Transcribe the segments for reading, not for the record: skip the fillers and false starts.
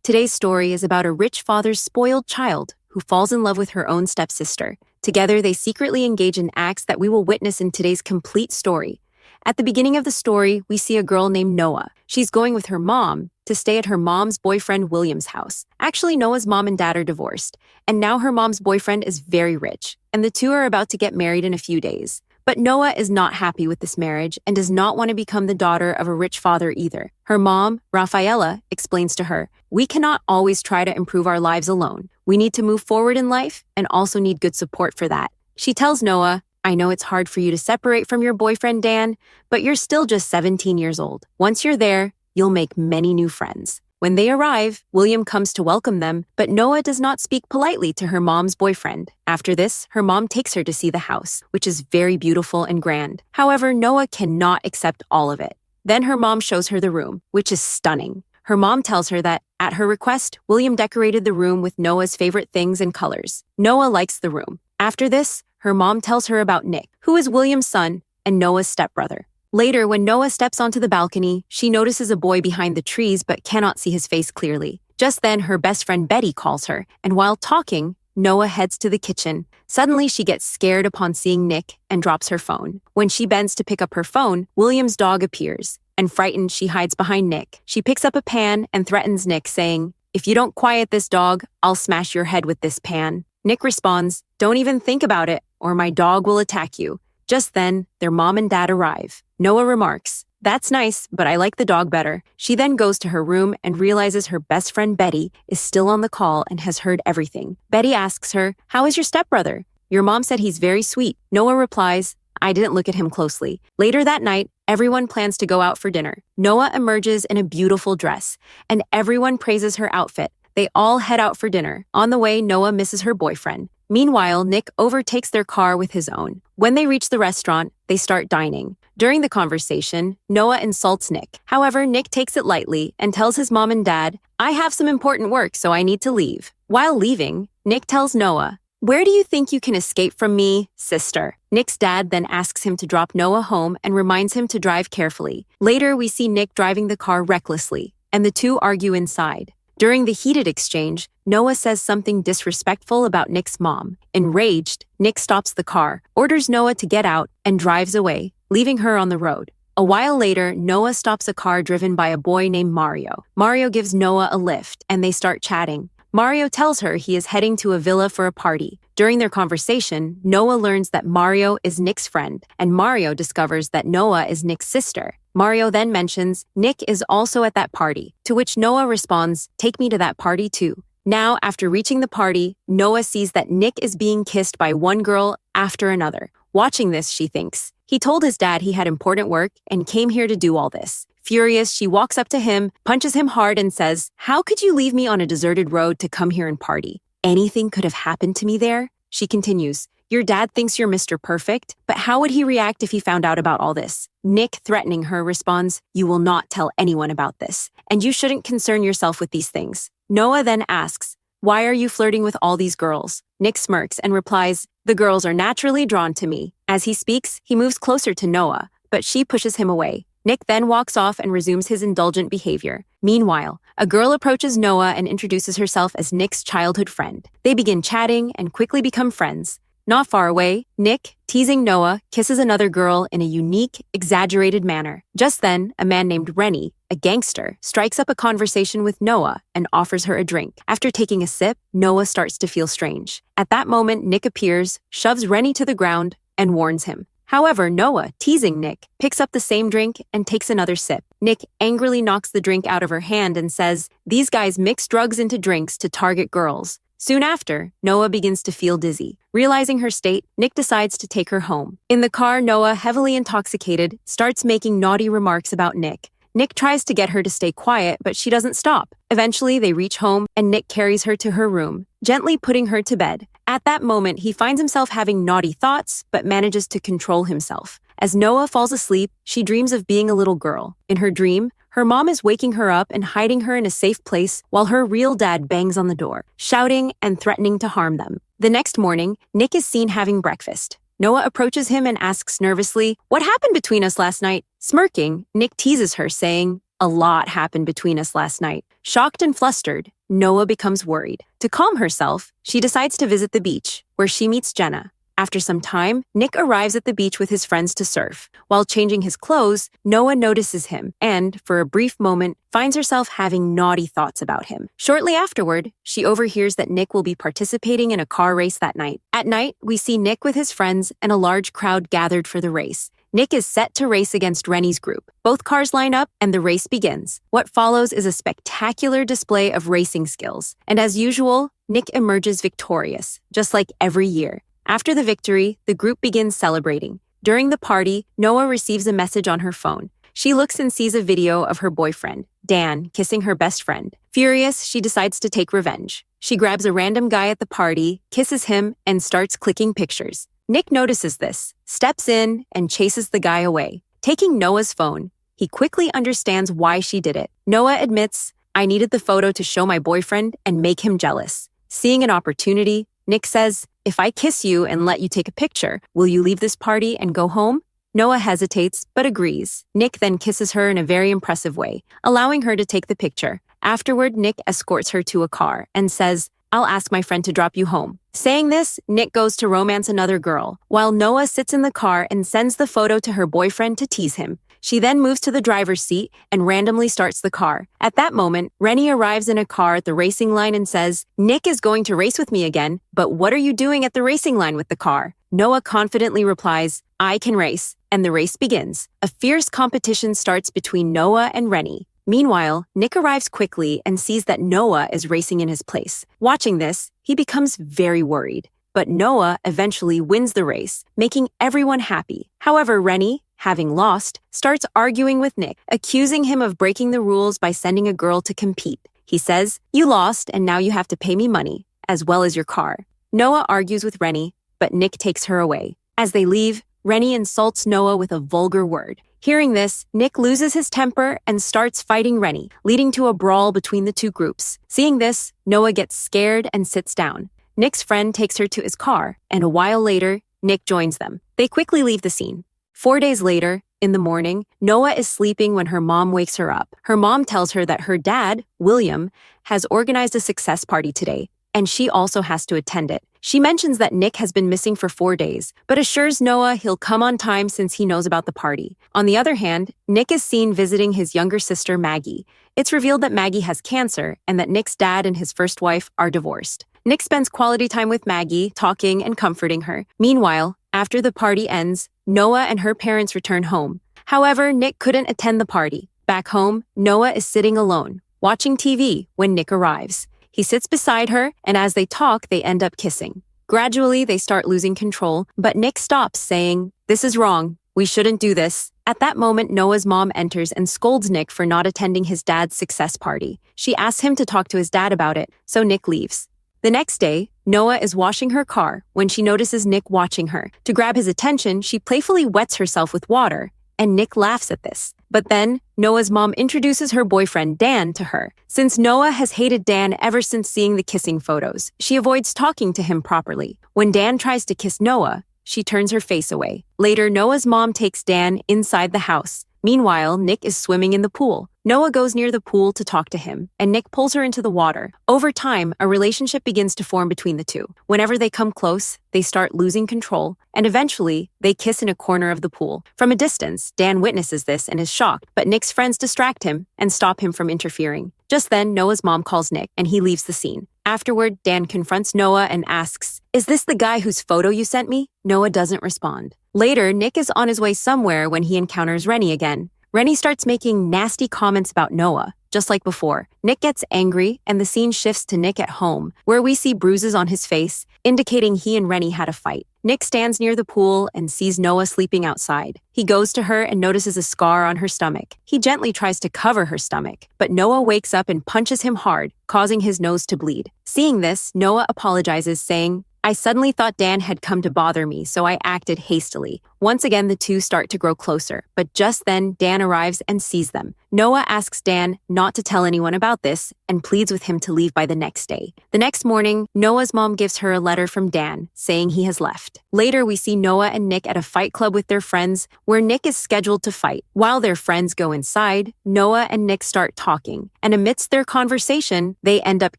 Today's story is about a rich father's spoiled child who falls in love with her own stepsister. Together, they secretly engage in acts that we will witness in today's complete story. At the beginning of the story, we see a girl named Noah. She's going with her mom to stay at her mom's boyfriend William's house. Actually, Noah's mom and dad are divorced, and now her mom's boyfriend is very rich, and the two are about to get married in a few days. But Noah is not happy with this marriage and does not want to become the daughter of a rich father either. Her mom, Rafaela, explains to her, "We cannot always try to improve our lives alone. We need to move forward in life and also need good support for that." She tells Noah, "I know it's hard for you to separate from your boyfriend, Dan, but you're still just 17 years old. Once you're there, you'll make many new friends." When they arrive, William comes to welcome them, but Noah does not speak politely to her mom's boyfriend. After this, her mom takes her to see the house, which is very beautiful and grand. However, Noah cannot accept all of it. Then her mom shows her the room, which is stunning. Her mom tells her that, at her request, William decorated the room with Noah's favorite things and colors. Noah likes the room. After this, her mom tells her about Nick, who is William's son and Noah's stepbrother. Later, when Noah steps onto the balcony, she notices a boy behind the trees but cannot see his face clearly. Just then, her best friend Betty calls her, and while talking, Noah heads to the kitchen. Suddenly, she gets scared upon seeing Nick and drops her phone. When she bends to pick up her phone, William's dog appears, and frightened, she hides behind Nick. She picks up a pan and threatens Nick, saying, "If you don't quiet this dog, I'll smash your head with this pan." Nick responds, "Don't even think about it, or my dog will attack you." Just then, their mom and dad arrive. Noah remarks, "That's nice, but I like the dog better." She then goes to her room and realizes her best friend Betty is still on the call and has heard everything. Betty asks her, "How is your stepbrother? Your mom said he's very sweet." Noah replies, "I didn't look at him closely." Later that night, everyone plans to go out for dinner. Noah emerges in a beautiful dress, and everyone praises her outfit. They all head out for dinner. On the way, Noah misses her boyfriend. Meanwhile, Nick overtakes their car with his own. When they reach the restaurant, they start dining. During the conversation, Noah insults Nick. However, Nick takes it lightly and tells his mom and dad, "I have some important work, so I need to leave." While leaving, Nick tells Noah, "Where do you think you can escape from me, sister?" Nick's dad then asks him to drop Noah home and reminds him to drive carefully. Later, we see Nick driving the car recklessly, and the two argue inside. During the heated exchange, Noah says something disrespectful about Nick's mom. Enraged, Nick stops the car, orders Noah to get out, and drives away, leaving her on the road. A while later, Noah stops a car driven by a boy named Mario. Mario gives Noah a lift, and they start chatting. Mario tells her he is heading to a villa for a party. During their conversation, Noah learns that Mario is Nick's friend, and Mario discovers that Noah is Nick's sister. Mario then mentions Nick is also at that party, to which Noah responds, "Take me to that party too." Now, after reaching the party, Noah sees that Nick is being kissed by one girl after another. Watching this, she thinks, he told his dad he had important work and came here to do all this. Furious, she walks up to him, punches him hard, and says, "How could you leave me on a deserted road to come here and party? Anything could have happened to me there?" She continues, "Your dad thinks you're Mr. Perfect, but how would he react if he found out about all this?" Nick, threatening her, responds, "You will not tell anyone about this, and you shouldn't concern yourself with these things." Noah then asks, "Why are you flirting with all these girls?" Nick smirks and replies, "The girls are naturally drawn to me." As he speaks, he moves closer to Noah, but she pushes him away. Nick then walks off and resumes his indulgent behavior. Meanwhile, a girl approaches Noah and introduces herself as Nick's childhood friend. They begin chatting and quickly become friends. Not far away, Nick, teasing Noah, kisses another girl in a unique, exaggerated manner. Just then, a man named Rennie, a gangster, strikes up a conversation with Noah and offers her a drink. After taking a sip, Noah starts to feel strange. At that moment, Nick appears, shoves Rennie to the ground, and warns him. However, Noah, teasing Nick, picks up the same drink and takes another sip. Nick angrily knocks the drink out of her hand and says, "These guys mix drugs into drinks to target girls." Soon after, Noah begins to feel dizzy. Realizing her state, Nick decides to take her home. In the car, Noah, heavily intoxicated, starts making naughty remarks about Nick. Nick tries to get her to stay quiet, but she doesn't stop. Eventually, they reach home, and Nick carries her to her room, gently putting her to bed. At that moment, he finds himself having naughty thoughts, but manages to control himself. As Noah falls asleep, she dreams of being a little girl. In her dream, her mom is waking her up and hiding her in a safe place while her real dad bangs on the door, shouting and threatening to harm them. The next morning, Nick is seen having breakfast. Noah approaches him and asks nervously, "What happened between us last night?" Smirking, Nick teases her, saying, "A lot happened between us last night." Shocked and flustered, Noah becomes worried. To calm herself, she decides to visit the beach, where she meets Jenna. After some time, Nick arrives at the beach with his friends to surf. While changing his clothes, Noah notices him and, for a brief moment, finds herself having naughty thoughts about him. Shortly afterward, she overhears that Nick will be participating in a car race that night. At night, we see Nick with his friends and a large crowd gathered for the race. Nick is set to race against Rennie's group. Both cars line up and the race begins. What follows is a spectacular display of racing skills. And as usual, Nick emerges victorious, just like every year. After the victory, the group begins celebrating. During the party, Noah receives a message on her phone. She looks and sees a video of her boyfriend, Dan, kissing her best friend. Furious, she decides to take revenge. She grabs a random guy at the party, kisses him, and starts clicking pictures. Nick notices this, steps in, and chases the guy away. Taking Noah's phone, he quickly understands why she did it. Noah admits, "I needed the photo to show my boyfriend and make him jealous." Seeing an opportunity, Nick says, "If I kiss you and let you take a picture, will you leave this party and go home?" Noah hesitates, but agrees. Nick then kisses her in a very impressive way, allowing her to take the picture. Afterward, Nick escorts her to a car and says, "I'll ask my friend to drop you home." Saying this, Nick goes to romance another girl, while Noah sits in the car and sends the photo to her boyfriend to tease him. She then moves to the driver's seat and randomly starts the car. At that moment, Rennie arrives in a car at the racing line and says, "Nick is going to race with me again, but what are you doing at the racing line with the car?" Noah confidently replies, "I can race," and the race begins. A fierce competition starts between Noah and Rennie. Meanwhile, Nick arrives quickly and sees that Noah is racing in his place. Watching this, he becomes very worried. But Noah eventually wins the race, making everyone happy. However, Rennie, having lost, starts arguing with Nick, accusing him of breaking the rules by sending a girl to compete. He says, "You lost and now you have to pay me money, as well as your car." Noah argues with Rennie, but Nick takes her away. As they leave, Rennie insults Noah with a vulgar word. Hearing this, Nick loses his temper and starts fighting Rennie, leading to a brawl between the two groups. Seeing this, Noah gets scared and sits down. Nick's friend takes her to his car, and a while later, Nick joins them. They quickly leave the scene. 4 days later, in the morning, Noah is sleeping when her mom wakes her up. Her mom tells her that her dad, William, has organized a success party today, and she also has to attend it. She mentions that Nick has been missing for 4 days, but assures Noah he'll come on time since he knows about the party. On the other hand, Nick is seen visiting his younger sister, Maggie. It's revealed that Maggie has cancer and that Nick's dad and his first wife are divorced. Nick spends quality time with Maggie, talking and comforting her. Meanwhile, after the party ends, Noah and her parents return home. However, Nick couldn't attend the party. Back home, Noah is sitting alone, watching TV when Nick arrives. He sits beside her, and as they talk, they end up kissing. Gradually, they start losing control, but Nick stops, saying, "This is wrong. We shouldn't do this." At that moment, Noah's mom enters and scolds Nick for not attending his dad's success party. She asks him to talk to his dad about it, so Nick leaves. The next day, Noah is washing her car when she notices Nick watching her. To grab his attention, she playfully wets herself with water, and Nick laughs at this. But then, Noah's mom introduces her boyfriend, Dan, to her. Since Noah has hated Dan ever since seeing the kissing photos, she avoids talking to him properly. When Dan tries to kiss Noah, she turns her face away. Later, Noah's mom takes Dan inside the house. Meanwhile, Nick is swimming in the pool. Noah goes near the pool to talk to him, and Nick pulls her into the water. Over time, a relationship begins to form between the two. Whenever they come close, they start losing control, and eventually, they kiss in a corner of the pool. From a distance, Dan witnesses this and is shocked, but Nick's friends distract him and stop him from interfering. Just then, Noah's mom calls Nick, and he leaves the scene. Afterward, Dan confronts Noah and asks, "Is this the guy whose photo you sent me?" Noah doesn't respond. Later, Nick is on his way somewhere when he encounters Rennie again. Rennie starts making nasty comments about Noah, just like before. Nick gets angry, and the scene shifts to Nick at home, where we see bruises on his face, indicating he and Rennie had a fight. Nick stands near the pool and sees Noah sleeping outside. He goes to her and notices a scar on her stomach. He gently tries to cover her stomach, but Noah wakes up and punches him hard, causing his nose to bleed. Seeing this, Noah apologizes, saying, I suddenly thought Dan had come to bother me, so I acted hastily. Once again, the two start to grow closer, but just then, Dan arrives and sees them. Noah asks Dan not to tell anyone about this and pleads with him to leave by the next day. The next morning, Noah's mom gives her a letter from Dan saying he has left. Later, we see Noah and Nick at a fight club with their friends where Nick is scheduled to fight. While their friends go inside, Noah and Nick start talking, and amidst their conversation, they end up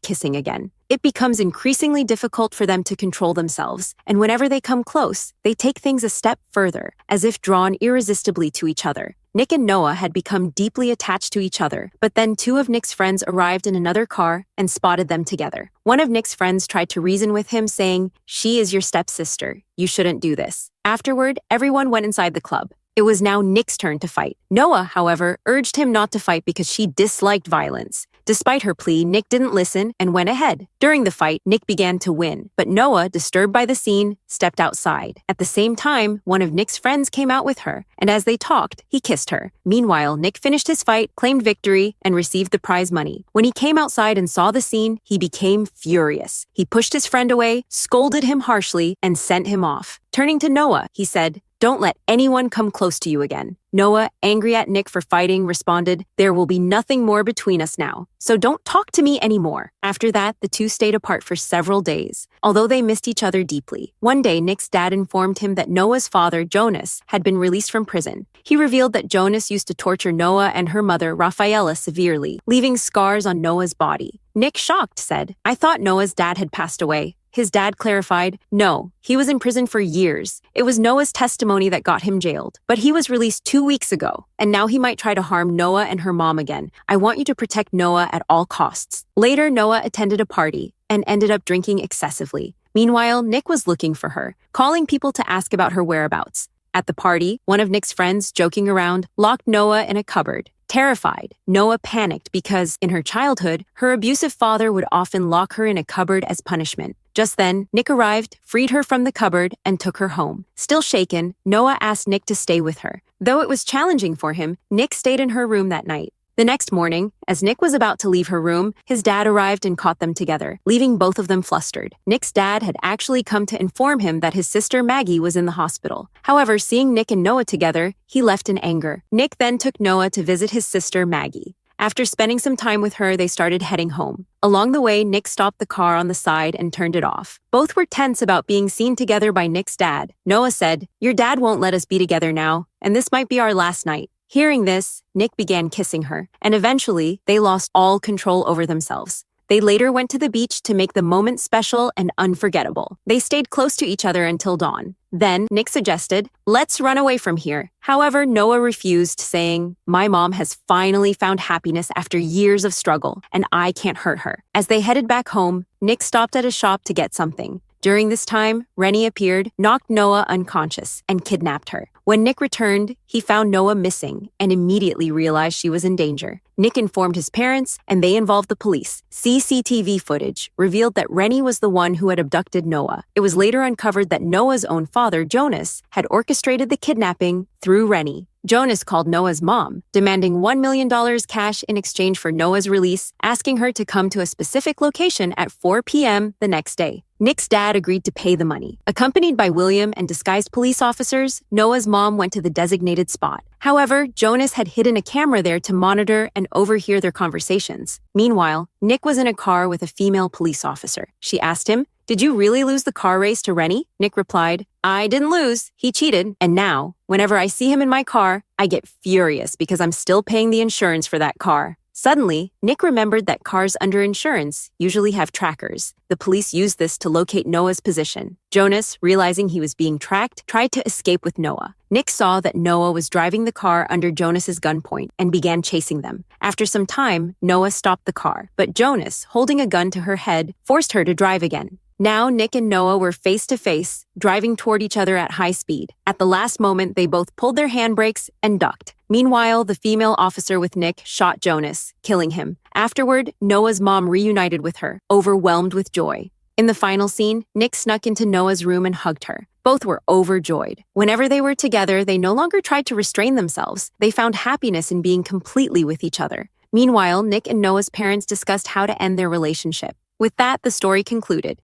kissing again. It becomes increasingly difficult for them to control themselves, and whenever they come close, they take things a step further, as if drawn irresistibly to each other. Nick and Noah had become deeply attached to each other, but then two of Nick's friends arrived in another car and spotted them together. One of Nick's friends tried to reason with him, saying, "She is your stepsister. You shouldn't do this." Afterward, everyone went inside the club. It was now Nick's turn to fight. Noah, however, urged him not to fight because she disliked violence. Despite her plea, Nick didn't listen and went ahead. During the fight, Nick began to win, but Noah, disturbed by the scene, stepped outside. At the same time, one of Nick's friends came out with her, and as they talked, he kissed her. Meanwhile, Nick finished his fight, claimed victory, and received the prize money. When he came outside and saw the scene, he became furious. He pushed his friend away, scolded him harshly, and sent him off. Turning to Noah, he said, "Don't let anyone come close to you again." Noah, angry at Nick for fighting, responded, "There will be nothing more between us now, so don't talk to me anymore." After that, the two stayed apart for several days, although they missed each other deeply. One day, Nick's dad informed him that Noah's father, Jonas, had been released from prison. He revealed that Jonas used to torture Noah and her mother, Rafaela, severely, leaving scars on Noah's body. Nick, shocked, said, "I thought Noah's dad had passed away." His dad clarified, "No, he was in prison for years. It was Noah's testimony that got him jailed. But he was released 2 weeks ago, and now he might try to harm Noah and her mom again. I want you to protect Noah at all costs." Later, Noah attended a party and ended up drinking excessively. Meanwhile, Nick was looking for her, calling people to ask about her whereabouts. At the party, one of Nick's friends, joking around, locked Noah in a cupboard. Terrified, Noah panicked because, in her childhood, her abusive father would often lock her in a cupboard as punishment. Just then, Nick arrived, freed her from the cupboard, and took her home. Still shaken, Noah asked Nick to stay with her. Though it was challenging for him, Nick stayed in her room that night. The next morning, as Nick was about to leave her room, his dad arrived and caught them together, leaving both of them flustered. Nick's dad had actually come to inform him that his sister Maggie was in the hospital. However, seeing Nick and Noah together, he left in anger. Nick then took Noah to visit his sister Maggie. After spending some time with her, they started heading home. Along the way, Nick stopped the car on the side and turned it off. Both were tense about being seen together by Nick's dad. Noah said, "Your dad won't let us be together now, and this might be our last night." Hearing this, Nick began kissing her, and eventually, they lost all control over themselves. They later went to the beach to make the moment special and unforgettable. They stayed close to each other until dawn. Then, Nick suggested, "Let's run away from here." However, Noah refused, saying, "My mom has finally found happiness after years of struggle, and I can't hurt her." As they headed back home, Nick stopped at a shop to get something. During this time, Rennie appeared, knocked Noah unconscious, and kidnapped her. When Nick returned, he found Noah missing and immediately realized she was in danger. Nick informed his parents, and they involved the police. CCTV footage revealed that Rennie was the one who had abducted Noah. It was later uncovered that Noah's own father, Jonas, had orchestrated the kidnapping through Rennie. Jonas called Noah's mom, demanding $1 million cash in exchange for Noah's release, asking her to come to a specific location at 4 p.m. the next day. Nick's dad agreed to pay the money. Accompanied by William and disguised police officers, Noah's mom went to the designated spot. However, Jonas had hidden a camera there to monitor and overhear their conversations. Meanwhile, Nick was in a car with a female police officer. She asked him, "Did you really lose the car race to Rennie?" Nick replied, "I didn't lose. He cheated. And now, whenever I see him in my car, I get furious because I'm still paying the insurance for that car." Suddenly, Nick remembered that cars under insurance usually have trackers. The police used this to locate Noah's position. Jonas, realizing he was being tracked, tried to escape with Noah. Nick saw that Noah was driving the car under Jonas's gunpoint and began chasing them. After some time, Noah stopped the car, but Jonas, holding a gun to her head, forced her to drive again. Now, Nick and Noah were face to face, driving toward each other at high speed. At the last moment, they both pulled their handbrakes and ducked. Meanwhile, the female officer with Nick shot Jonas, killing him. Afterward, Noah's mom reunited with her, overwhelmed with joy. In the final scene, Nick snuck into Noah's room and hugged her. Both were overjoyed. Whenever they were together, they no longer tried to restrain themselves. They found happiness in being completely with each other. Meanwhile, Nick and Noah's parents discussed how to end their relationship. With that, the story concluded.